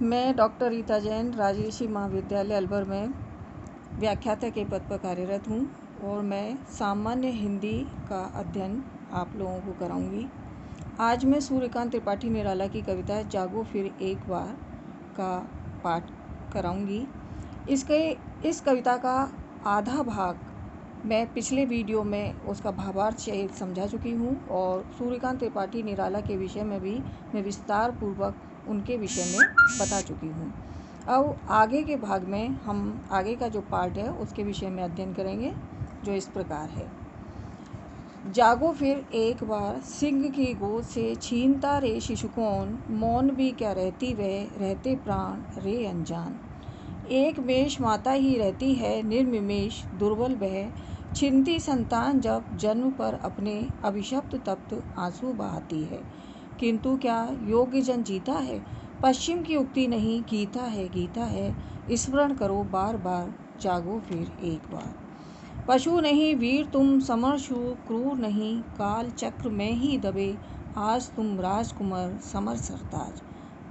मैं डॉक्टर रीता जैन राजर्षि महाविद्यालय अलवर में व्याख्याता के पद पर कार्यरत हूँ और मैं सामान्य हिंदी का अध्ययन आप लोगों को कराऊंगी। आज मैं सूर्यकांत त्रिपाठी निराला की कविता जागो फिर एक बार का पाठ कराऊंगी। इस कविता का आधा भाग मैं पिछले वीडियो में उसका भावार्थ सहित समझा चुकी हूँ और सूर्यकांत त्रिपाठी निराला के विषय में भी मैं विस्तार पूर्वक उनके विषय में बता चुकी हूँ। अब आगे के भाग में हम आगे का जो पार्ट है उसके विषय में अध्ययन करेंगे, जो इस प्रकार है। जागो फिर एक बार, सिंह की गोद से छीनता रे शिशु कौन, मौन भी क्या रहती वह, रहते प्राण रे अनजान। एक मेष माता ही रहती है निर्निमेष, दुर्बल वह, छिनती संतान जब जन्म पर अपने, अभिशप्त तप्त आंसू बहाती है। किंतु क्या योग्य जन जीता है, पश्चिम की उक्ति नहीं, गीता है, स्मरण करो बार बार, जागो फिर एक बार। पशु नहीं वीर तुम, समर शूर क्रूर नहीं, काल चक्र में ही दबे, आज तुम राजकुमार समर सरताज।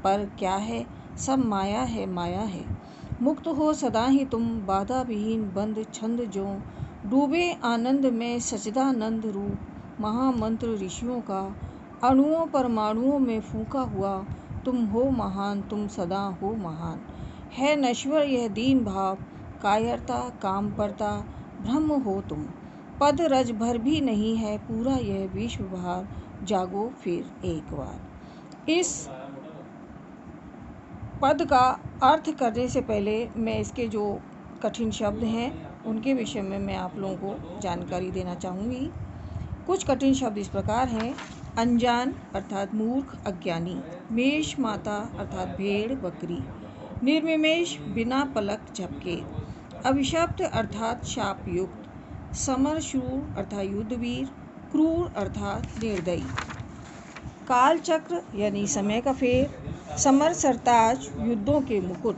पर क्या है, सब माया है, मुक्त हो सदा ही तुम, बाधा विहीन बंद छंद जो, डूबे आनंद में सच्चिदानंद रूप, महामंत्र ऋषियों का, अणुओं परमाणुओं में फूंका हुआ, तुम हो महान, तुम सदा हो महान। है नश्वर यह दीन भाव, कायरता कामपरता, ब्रह्म हो तुम, पद रज भर भी नहीं है पूरा यह विश्व भार, जागो फिर एक बार। इस पद का अर्थ करने से पहले मैं इसके जो कठिन शब्द हैं उनके विषय में मैं आप लोगों को जानकारी देना चाहूँगी। कुछ कठिन शब्द इस प्रकार हैं। अनजान अर्थात मूर्ख अज्ञानी, मेष माता अर्थात भेड़ बकरी, निर्विमेष बिना पलक झपके, अभिशप्त अर्थात शाप युक्त, समर शूर अर्थात युद्धवीर, क्रूर अर्थात निर्दयी, काल चक्र यानी समय का फेर, समर सरताज युद्धों के मुकुट,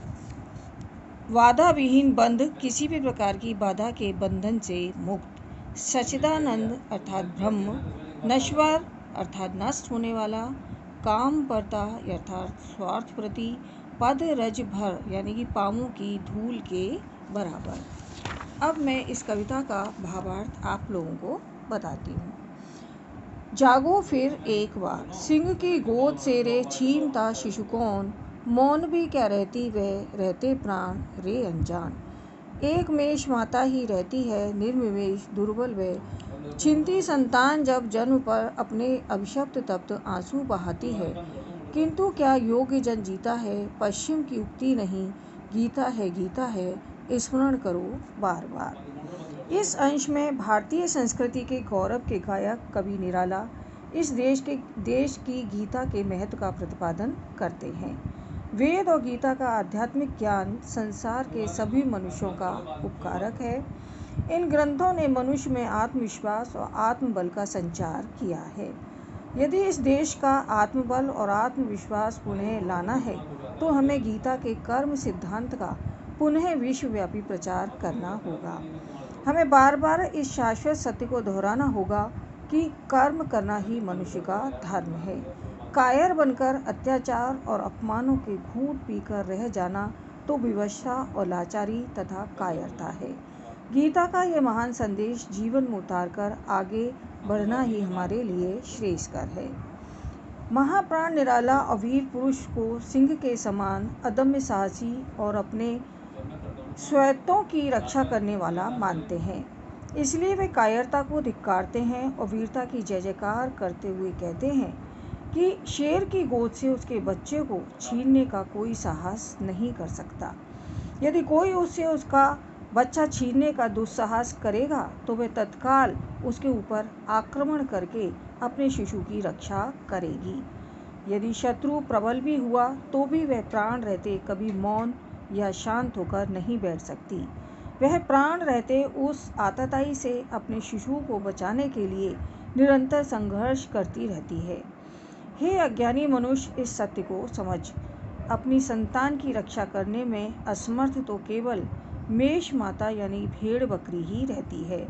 बाधा विहीन बंध किसी भी प्रकार की बाधा के बंधन से मुक्त, सच्चिदानंद अर्थात ब्रह्म, नश्वर अर्थात नष्ट होने वाला, काम परता अर्थात स्वार्थ प्रति, पद रज भर यानी कि पाँवों की धूल के बराबर। अब मैं इस कविता का भावार्थ आप लोगों को बताती हूँ। जागो फिर एक बार, सिंह की गोद से रे छीनता शिशु कौन, मौन भी क्या रहती वह, रहते प्राण रे अनजान। एक मेष माता ही रहती है निर्विमेष, दुर्बल वह, छिनती संतान जब जन्म पर अपने, अभिशप्त तप्त आंसू बहाती है। किंतु क्या योग्य जन जीता है, पश्चिम की उक्ति नहीं, गीता है, स्मरण करो बार बार। इस अंश में भारतीय संस्कृति के गौरव के गायक कवि निराला इस देश की गीता के महत्व का प्रतिपादन करते हैं। वेद और गीता का आध्यात्मिक ज्ञान संसार के सभी मनुष्यों का उपकारक है। इन ग्रंथों ने मनुष्य में आत्मविश्वास और आत्मबल का संचार किया है। यदि इस देश का आत्मबल और आत्मविश्वास पुनः लाना है तो हमें गीता के कर्म सिद्धांत का पुनः विश्वव्यापी प्रचार करना होगा। हमें बार बार इस शाश्वत सत्य को दोहराना होगा कि कर्म करना ही मनुष्य का धर्म है। कायर बनकर अत्याचार और अपमानों के घूंट पीकर रह जाना तो विवशता और लाचारी तथा कायरता है। गीता का यह महान संदेश जीवन में उतारकर आगे बढ़ना ही हमारे लिए श्रेयस्कर है। महाप्राण निराला और वीर पुरुष को सिंह के समान अदम्य साहसी और अपने स्वायत्तों की रक्षा करने वाला मानते हैं, इसलिए वे कायरता को धिक्कारते हैं और वीरता की जय जयकार करते हुए कहते हैं कि शेर की गोद से उसके बच्चे को छीनने का कोई साहस नहीं कर सकता। यदि कोई उससे उसका बच्चा छीनने का दुस्साहस करेगा तो वह तत्काल उसके ऊपर आक्रमण करके अपने शिशु की रक्षा करेगी। यदि शत्रु प्रबल भी हुआ तो भी वह प्राण रहते कभी मौन या शांत होकर नहीं बैठ सकती। वह प्राण रहते उस आतताई से अपने शिशु को बचाने के लिए निरंतर संघर्ष करती रहती है। हे अज्ञानी मनुष्य, इस सत्य को समझ। अपनी संतान की रक्षा करने में असमर्थ तो केवल मेष माता यानी भेड़ बकरी ही रहती है।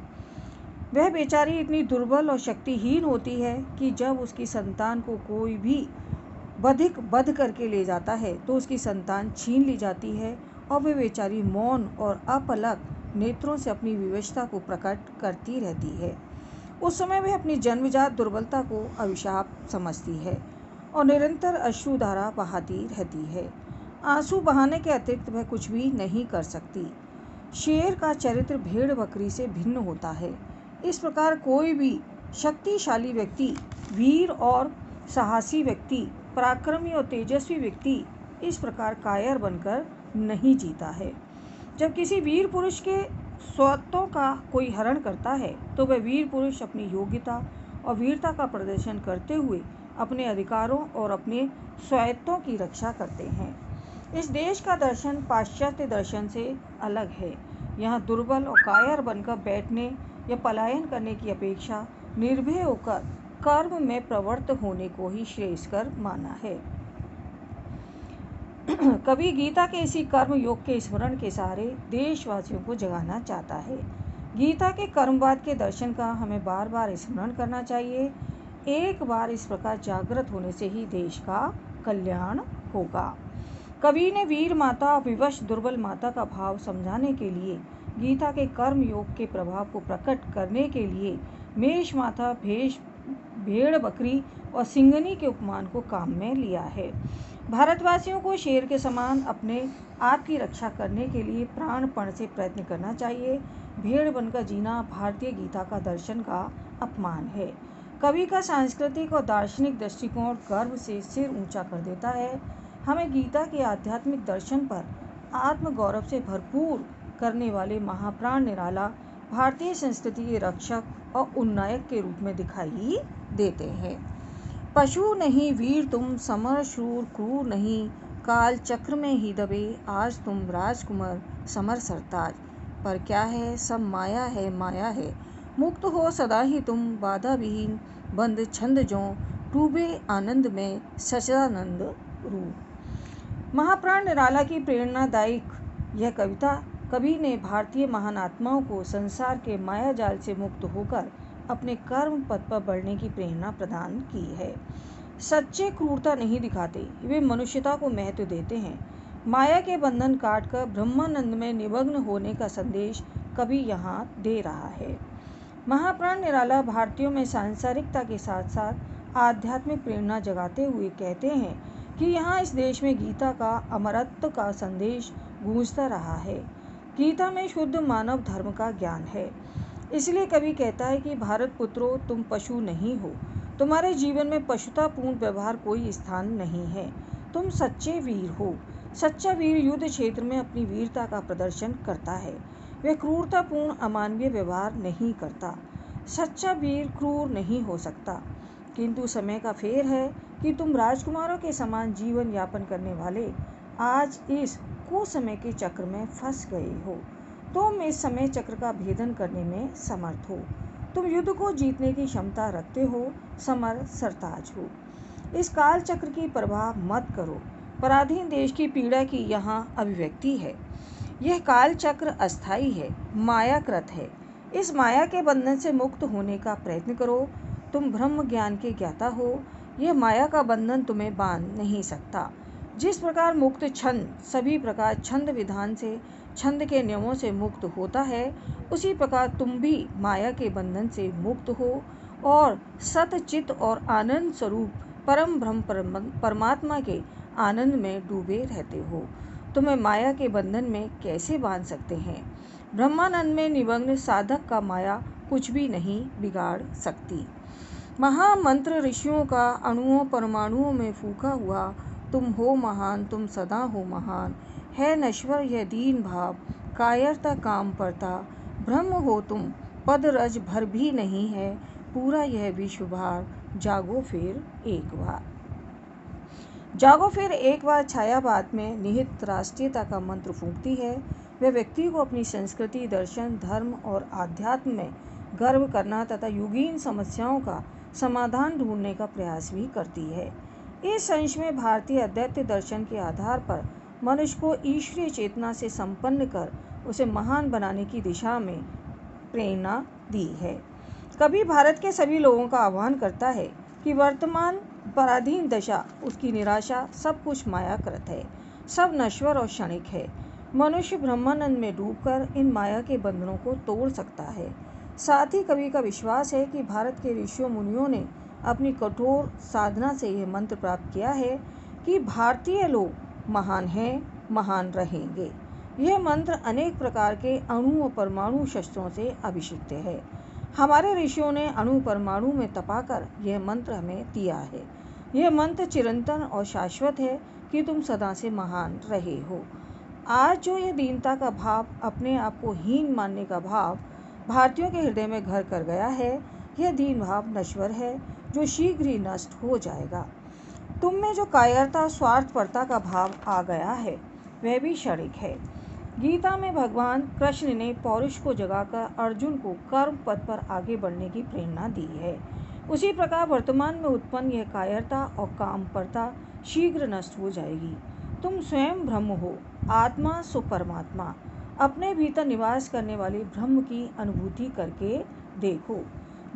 वह बेचारी इतनी दुर्बल और शक्तिहीन होती है कि जब उसकी संतान को कोई भी बध करके ले जाता है तो उसकी संतान छीन ली जाती है और वे बेचारी मौन और अपलक नेत्रों से अपनी विवशता को प्रकट करती रहती है। उस समय वह अपनी जन्मजात दुर्बलता को अभिशाप समझती है और निरंतर अश्रुधारा बहाती रहती है। आंसू बहाने के अतिरिक्त वह कुछ भी नहीं कर सकती। शेर का चरित्र भेड़ बकरी से भिन्न होता है। इस प्रकार कोई भी शक्तिशाली व्यक्ति, वीर और साहसी व्यक्ति, पराक्रमी और तेजस्वी व्यक्ति इस प्रकार कायर बनकर नहीं जीता है। जब किसी वीर पुरुष के स्वत्वों का कोई हरण करता है तो वह वीर पुरुष अपनी योग्यता और वीरता का प्रदर्शन करते हुए अपने अधिकारों और अपने स्वायत्तों की रक्षा करते हैं। इस देश का दर्शन पाश्चात्य दर्शन से अलग है। यहाँ दुर्बल और कायर बनकर बैठने या पलायन करने की अपेक्षा निर्भय होकर कर्म में प्रवृत्त होने को ही श्रेयस्कर माना है। कवि गीता के इसी कर्म योग के स्मरण के सहारे देशवासियों को जगाना चाहता है। गीता के कर्मवाद के दर्शन का हमें बार बार स्मरण करना चाहिए। एक बार इस प्रकार जागृत होने से ही देश का कल्याण होगा। कवि ने वीर माता और विवश दुर्बल माता का भाव समझाने के लिए गीता के कर्म योग के प्रभाव को प्रकट करने के लिए मेष माता, भेड़ बकरी और सिंगनी के उपमान को काम में लिया है। भारतवासियों को शेर के समान अपने आप की रक्षा करने के लिए प्राणपण से प्रयत्न करना चाहिए। भेड़ बनकर जीना भारतीय गीता का दर्शन का अपमान है। कवि का सांस्कृतिक और दार्शनिक दृष्टिकोण गर्व से सिर ऊंचा कर देता है। हमें गीता के आध्यात्मिक दर्शन पर आत्मगौरव से भरपूर करने वाले महाप्राण निराला भारतीय संस्कृति के रक्षक और उन्नायक के रूप में दिखाई देते हैं। पशु नहीं वीर तुम, समर शूर क्रूर नहीं, काल चक्र में ही दबे आज तुम राजकुमार समर सरताज। पर क्या है सब माया है, मुक्त हो सदा ही तुम, बाधा विहीन बंद छंद जो, डूबे आनंद में सच्चिदानंद रूप। महाप्राण निराला की प्रेरणादायक यह कविता कवि ने भारतीय महान आत्माओं को संसार के माया जाल से मुक्त होकर अपने कर्म पथ पर बढ़ने की प्रेरणा प्रदान की है। सच्चे क्रूरता नहीं दिखाते, वे मनुष्यता को महत्व देते हैं। माया के बंधन काटकर ब्रह्मानंद में निमग्न होने का संदेश कवि यहाँ दे रहा है। महाप्राण निराला भारतीयों में सांसारिकता के साथ साथ आध्यात्मिक प्रेरणा जगाते हुए कहते हैं कि यहाँ इस देश में गीता का अमरत्व का संदेश गूंजता रहा है। गीता में शुद्ध मानव धर्म का ज्ञान है। इसलिए कवि कहता है कि भारत पुत्रों, तुम पशु नहीं हो, तुम्हारे जीवन में पशुतापूर्ण व्यवहार कोई स्थान नहीं है। तुम सच्चे वीर हो। सच्चा वीर युद्ध क्षेत्र में अपनी वीरता का प्रदर्शन करता है। वह क्रूरतापूर्ण अमानवीय व्यवहार नहीं करता। सच्चा वीर क्रूर नहीं हो सकता। किंतु समय का फेर है कि तुम राजकुमारों के समान जीवन यापन करने वाले आज इस कुसमय के चक्र में फंस गए हो। तुम इस समय चक्र का भेदन करने में समर्थ हो। तुम युद्ध को जीतने की क्षमता रखते हो, समर सरताज हो। इस काल चक्र की परवाह मत करो। पराधीन देश की पीड़ा की यहाँ अभिव्यक्ति है। यह काल चक्र अस्थायी है, मायाकृत है। इस माया के बंधन से मुक्त होने का प्रयत्न करो। तुम ब्रह्म ज्ञान के ज्ञाता हो। यह माया का बंधन तुम्हें बांध नहीं सकता। जिस प्रकार मुक्त छंद सभी प्रकार छंद विधान से, छंद के नियमों से मुक्त होता है, उसी प्रकार तुम भी माया के बंधन से मुक्त हो और सतचित और आनंद स्वरूप परम ब्रह्म परमात्मा के आनंद में डूबे रहते हो। तुम्हें माया के बंधन में कैसे बांध सकते हैं? ब्रह्मानंद में निमग्न साधक का माया कुछ भी नहीं बिगाड़ सकती। महामंत्र ऋषियों का अणुओं परमाणुओं में फूका हुआ तुम हो महान, तुम सदा हो महान, है नश्वर यह दीन भाव, कायरता काम परता, ब्रह्म हो तुम, पद रज भर भी नहीं है, पूरा यह विश्व भार, जागो फिर एक बार। जागो फिर एक बार छायावाद में निहित राष्ट्रीयता का मंत्र फूंकती है। वह व्यक्ति को अपनी संस्कृति, दर्शन, धर्म और आध्यात्म में गर्व करना तथा युगीन समस्याओं का समाधान ढूंढने का प्रयास भी करती है। इस अंश में भारतीय अद्वैत दर्शन के आधार पर मनुष्य को ईश्वरीय चेतना से संपन्न कर उसे महान बनाने की दिशा में प्रेरणा दी है। कवि भारत के सभी लोगों का आह्वान करता है कि वर्तमान पराधीन दशा, उसकी निराशा, सब कुछ मायाकृत है, सब नश्वर और क्षणिक है। मनुष्य ब्रह्मानंद में डूबकर इन माया के बंधनों को तोड़ सकता है। साथ ही कवि का विश्वास है कि भारत के ऋषियों मुनियों ने अपनी कठोर साधना से यह मंत्र प्राप्त किया है कि भारतीय लोग महान हैं, महान रहेंगे। यह मंत्र अनेक प्रकार के अणु और परमाणु शस्त्रों से अभिषिक्त है। हमारे ऋषियों ने अणु परमाणु में तपाकर यह मंत्र हमें दिया है। यह मंत्र चिरंतन और शाश्वत है कि तुम सदा से महान रहे हो। आज जो यह दीनता का भाव, अपने आप को हीन मानने का भाव भारतीयों के हृदय में घर कर गया है, यह दीन भाव नश्वर है जो शीघ्र ही नष्ट हो जाएगा। तुम में जो कायरता, स्वार्थपरता का भाव आ गया है, वह भी क्षणिक है। गीता में भगवान कृष्ण ने पौरुष को जगाकर अर्जुन को कर्म पथ पर आगे बढ़ने की प्रेरणा दी है। उसी प्रकार वर्तमान में उत्पन्न यह कायरता और कामपरता शीघ्र नष्ट हो जाएगी। तुम स्वयं ब्रह्म हो, आत्मा सो परमात्मा। अपने भीतर निवास करने वाले ब्रह्म की अनुभूति करके देखो।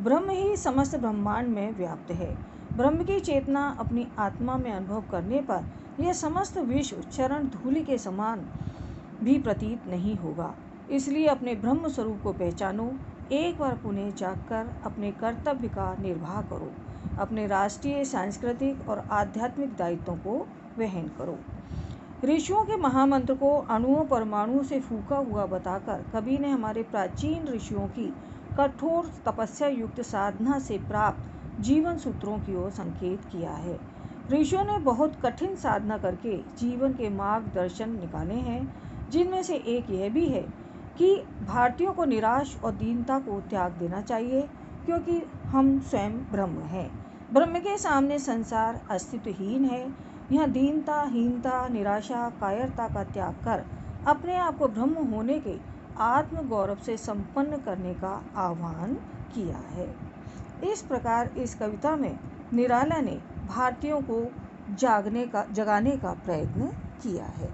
ब्रह्म ही समस्त ब्रह्मांड में व्याप्त है। ब्रह्म की चेतना अपनी आत्मा में अनुभव करने पर यह समस्त विश्व चरण धूलि के समान भी प्रतीत नहीं होगा। इसलिए अपने ब्रह्म स्वरूप को पहचानो। एक बार पुनः जागकर अपने कर्तव्य का निर्वाह करो। अपने राष्ट्रीय, सांस्कृतिक और आध्यात्मिक दायित्वों को वहन करो। ऋषियों के महामंत्र को अणुओं परमाणुओं से फूका हुआ बताकर कवि ने हमारे प्राचीन ऋषियों की कठोर तपस्या युक्त साधना से प्राप्त जीवन सूत्रों की ओर संकेत किया है। ऋषियों ने बहुत कठिन साधना करके जीवन के मार्गदर्शन निकाले हैं, जिनमें से एक यह भी है कि भारतीयों को निराश और दीनता को त्याग देना चाहिए, क्योंकि हम स्वयं ब्रह्म हैं। ब्रह्म के सामने संसार अस्तित्वहीन है। यह दीनता, हीनता, निराशा, कायरता का त्याग कर अपने आप को ब्रह्म होने के आत्म गौरव से संपन्न करने का आह्वान किया है। इस प्रकार इस कविता में निराला ने भारतीयों को जगाने का प्रयत्न किया है।